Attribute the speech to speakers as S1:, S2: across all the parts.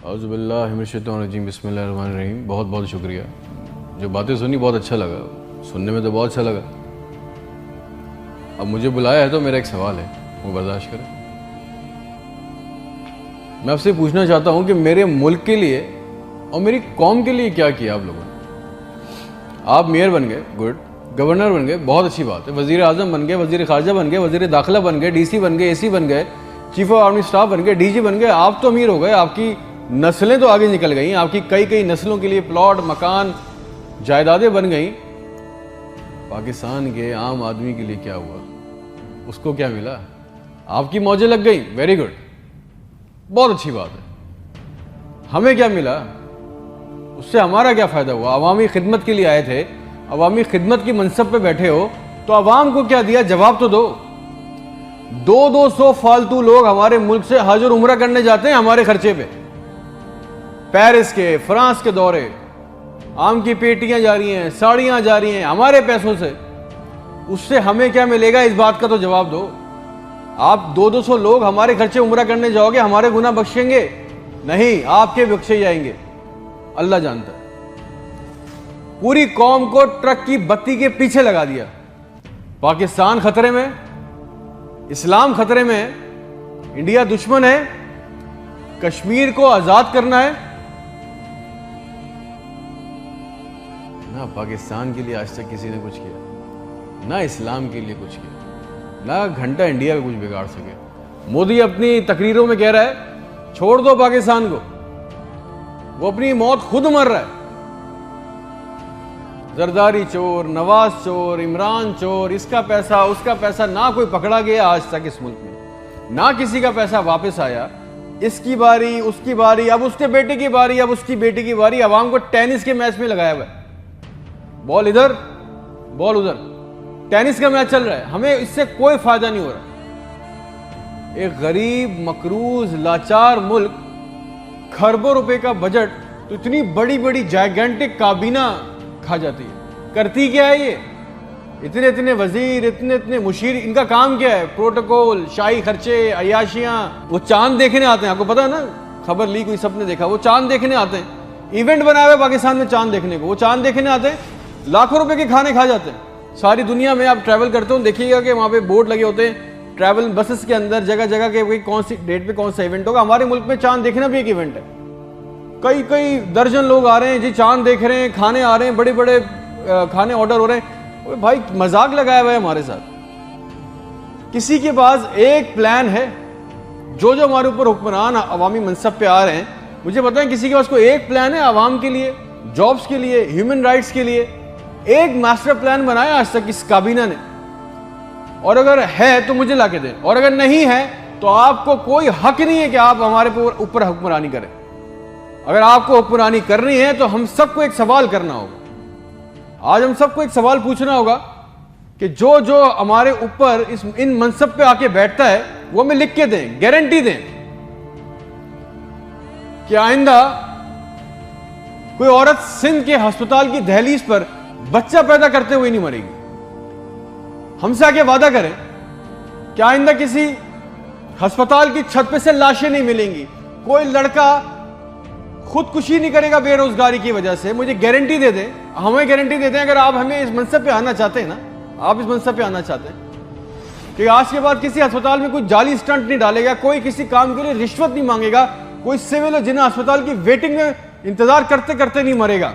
S1: औज़ुबिल्लाहि मिनश्शैतानिर्रजीम, बिस्मिल्लाहिर्रहमानिर्रहीम। बहुत बहुत शुक्रिया। जो बातें सुनी बहुत अच्छा लगा, सुनने में तो बहुत अच्छा लगा। अब मुझे बुलाया है तो मेरा एक सवाल है, वो बर्दाश्त करें। मैं आपसे पूछना चाहता हूँ कि मेरे मुल्क के लिए और मेरी कौम के लिए क्या किया आप लोगों ने। आप मेयर बन गए, गुड। गवर्नर बन गए, बहुत अच्छी बात है। वज़ीर आज़म बन गए, वज़ीर ख़ारजा बन गए, वज़ीर दाखिला बन गए, DC बन गए, AC बन गए, चीफ ऑफ आर्मी स्टाफ बन गए, DG बन गए। आप तो अमीर हो गए, आपकी नस्लें तो आगे निकल गई, आपकी कई कई नस्लों के लिए प्लॉट, मकान, जायदादें बन गई। पाकिस्तान के आम आदमी के लिए क्या हुआ? उसको क्या मिला? आपकी मौजें लग गई, वेरी गुड, बहुत अच्छी बात है। हमें क्या मिला? उससे हमारा क्या फ़ायदा हुआ? अवामी खिदमत के लिए आए थे, अवामी खिदमत की मनसब पे बैठे हो, तो अवाम को क्या दिया? जवाब तो दो। 200 फालतू लोग हमारे मुल्क से हज और उम्रा करने जाते हैं हमारे खर्चे पे। पेरिस के, फ्रांस के दौरे, आम की पेटियां जा रही हैं, साड़ियां जा रही हैं हमारे पैसों से। उससे हमें क्या मिलेगा? इस बात का तो जवाब दो। आप 200 लोग हमारे खर्चे उम्रा करने जाओगे, हमारे गुनाह बख्शेंगे? नहीं, आपके बख्शे जाएंगे, अल्लाह जानता है। पूरी कौम को ट्रक की बत्ती के पीछे लगा दिया। पाकिस्तान खतरे में, इस्लाम खतरे में है, इंडिया दुश्मन है, कश्मीर को आजाद करना है ना। पाकिस्तान के लिए आज तक किसी ने कुछ किया ना, इस्लाम के लिए कुछ किया ना, घंटा इंडिया का कुछ बिगाड़ सके। मोदी अपनी तकरीरों में कह रहा है छोड़ दो पाकिस्तान को, वो अपनी मौत खुद मर रहा है। जरदारी चोर, नवाज चोर, इमरान चोर, इसका पैसा उसका पैसा, ना कोई पकड़ा गया आज तक इस मुल्क में, ना किसी का पैसा वापस आया। इसकी बारी, उसकी बारी, अब उसके बेटे की बारी, अब उसकी बेटी की बारी। अवाम को टेनिस के मैच में लगाया हुआ है, बॉल इधर बॉल उधर, टेनिस का मैच चल रहा है। हमें इससे कोई फायदा नहीं हो रहा। एक गरीब, मकरूज, लाचार मुल्क, खरबों रुपए का बजट, तो इतनी बड़ी बड़ी जायगेंटिक काबीना खा जाती है। करती क्या है ये? इतने इतने वजीर, इतने इतने मुशीर, इनका काम क्या है? प्रोटोकॉल, शाही खर्चे, अयाशियां। वो चांद देखने आते हैं, आपको पता है ना, खबर ली कोई, सबने देखा, वो चांद देखने आते हैं। इवेंट बनाया हुआ पाकिस्तान में चांद देखने को, वो चांद देखने आते हैं, लाखों रुपए के खाने खा जाते हैं। सारी दुनिया में आप ट्रैवल करते हो, देखिएगा कि वहां पे बोर्ड लगे होते हैं ट्रैवल बसेस के अंदर, जगह जगह के कौन सी डेट पे कौन सा इवेंट होगा। हमारे मुल्क में चांद देखना भी एक इवेंट है। कई कई दर्जन लोग आ रहे हैं जी, चांद देख रहे हैं, खाने आ रहे हैं, बड़े बड़े खाने ऑर्डर हो रहे हैं। भाई मजाक लगाया हुआ है हमारे साथ। किसी के पास एक प्लान है? जो जो हमारे ऊपर हुक्मरान अवामी मनसब पे आ रहे हैं, मुझे बताएं, किसी के पास कोई एक प्लान है अवाम के लिए, जॉब्स के लिए, ह्यूमन राइट्स के लिए? एक मास्टर प्लान बनाया आज तक इस काबीना ने? और अगर है तो मुझे लाके दें, और अगर नहीं है तो आपको कोई हक नहीं है कि आप हमारे ऊपर हुक्मरानी करें। अगर आपको हुक्मरानी करनी है तो हम सबको एक सवाल करना होगा। आज हम सबको एक सवाल पूछना होगा कि जो जो हमारे ऊपर इन मनसब पे आके बैठता है वो हमें लिख के दें, गारंटी दें कि आइंदा कोई औरत सिंध के अस्पताल की दहलीज पर बच्चा पैदा करते हुए नहीं मरेगी। हमसे आके वादा करें कि आइंदा किसी अस्पताल की छत पे से लाशें नहीं मिलेंगी, कोई लड़का खुदकुशी नहीं करेगा बेरोजगारी की वजह से। मुझे गारंटी दे दें, हमें गारंटी दे दें, अगर आप हमें इस मनसब पे आना चाहते हैं ना, आप इस मनसब पे आना चाहते हैं कि आज के बाद किसी अस्पताल में कोई जाली स्टंट नहीं डालेगा, कोई किसी काम के लिए रिश्वत नहीं मांगेगा, कोई सिविल और जिन्ना अस्पताल की वेटिंग में इंतजार करते करते नहीं मरेगा,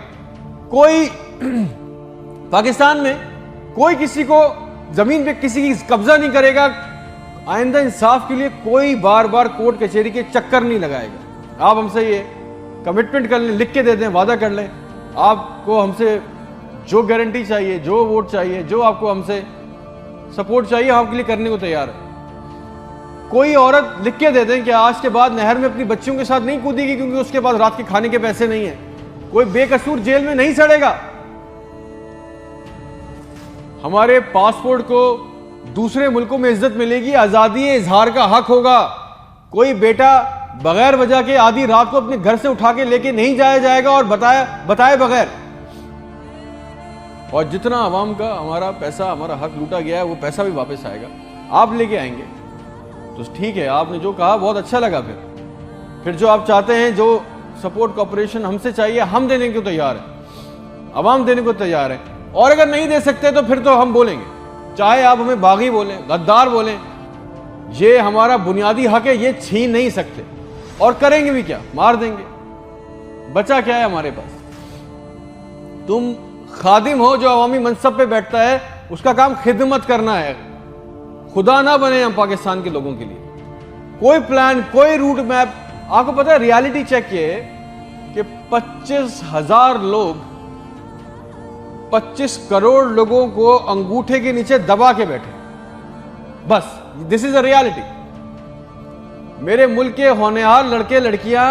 S1: कोई पाकिस्तान में कोई किसी को जमीन पे किसी की कब्जा नहीं करेगा, आइंदा इंसाफ के लिए कोई बार बार कोर्ट कचहरी के चक्कर नहीं लगाएगा। आप हमसे ये कमिटमेंट कर लें, लिख के दे दें, वादा कर लें। आपको हमसे जो गारंटी चाहिए, जो वोट चाहिए, जो आपको हमसे सपोर्ट चाहिए, हम आपके लिए करने को तैयार है। कोई औरत लिख के दे दें कि आज के बाद नहर में अपनी बच्चियों के साथ नहीं कूदेगी क्योंकि उसके पास रात के खाने के पैसे नहीं है। कोई बेकसूर जेल में नहीं सड़ेगा। हमारे पासपोर्ट को दूसरे मुल्कों में इज्जत मिलेगी, आजादी इजहार का हक होगा। कोई बेटा बगैर वजह के आधी रात को अपने घर से उठा के लेके नहीं जाया जाएगा और बताए बगैर। और जितना आवाम का हमारा पैसा, हमारा हक लूटा गया है, वो पैसा भी वापस आएगा, आप लेके आएंगे। तो ठीक है, आपने जो कहा बहुत अच्छा लगा। फिर जो आप चाहते हैं, जो सपोर्ट कॉपरेशन हमसे चाहिए, हम देने को तैयार हैं, अवाम देने को तैयार है। और अगर नहीं दे सकते तो फिर तो हम बोलेंगे, चाहे आप हमें बागी बोलें, गद्दार बोलें, ये हमारा बुनियादी हक है, ये छीन नहीं सकते। और करेंगे भी क्या, मार देंगे, बचा क्या है हमारे पास। तुम खादिम हो जो अवामी मनसब पे बैठता है, उसका काम खिदमत करना है, खुदा ना बने हम पाकिस्तान के लोगों के लिए। कोई प्लान, कोई रूट मैप, आपको पता है रियलिटी चेक ये कि 25,000 लोग 25 करोड़ लोगों को अंगूठे के नीचे दबा के बैठे, बस दिस इज अ रियलिटी। मेरे मुल्क के होनहार लड़के लड़कियां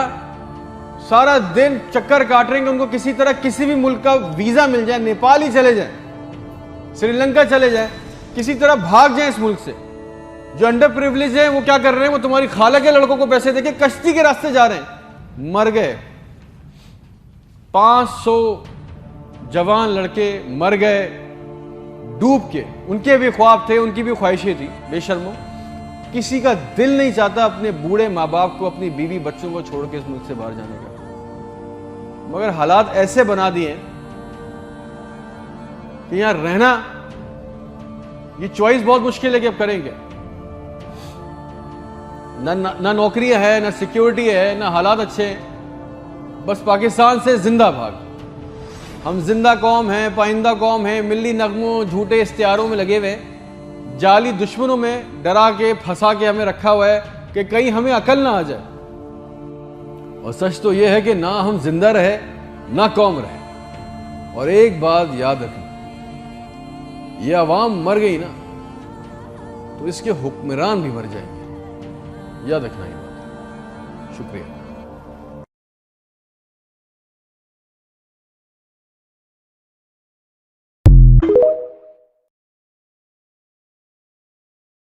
S1: सारा दिन चक्कर काट रहे हैं, उनको किसी तरह किसी भी मुल्क का वीजा मिल जाए, नेपाल ही चले जाए, श्रीलंका चले जाए, किसी तरह भाग जाए इस मुल्क से। जो अंडर प्रिविलेज है वो क्या कर रहे हैं, वो तुम्हारी खाला के लड़कों को पैसे देके कश्ती के रास्ते जा रहे हैं, मर गए। 500 जवान लड़के मर गए डूब के, उनके भी ख्वाब थे, उनकी भी ख्वाहिशें थी। बेशर्मो, किसी का दिल नहीं चाहता अपने बूढ़े माँ बाप को, अपनी बीवी बच्चों को छोड़ के इस मुल्क से बाहर जाने का, मगर हालात ऐसे बना दिए कि यहां रहना, ये चॉइस बहुत मुश्किल है कि अब करेंगे। ना नौकरियां है, ना सिक्योरिटी है, ना हालात अच्छे हैं, बस पाकिस्तान से जिंदा भाग। हम जिंदा कौम हैं, पाइंदा कौम हैं, मिली नगमों झूठे इश्तिहारों में लगे हुए, जाली दुश्मनों में डरा के फंसा के हमें रखा हुआ है कि कहीं हमें अकल ना आ जाए। और सच तो यह है कि ना हम जिंदा रहे ना कौम रहे। और एक बात याद रखना, ये अवाम मर गई ना तो इसके हुक्मरान भी मर जाएंगे, याद रखना ये बात। शुक्रिया।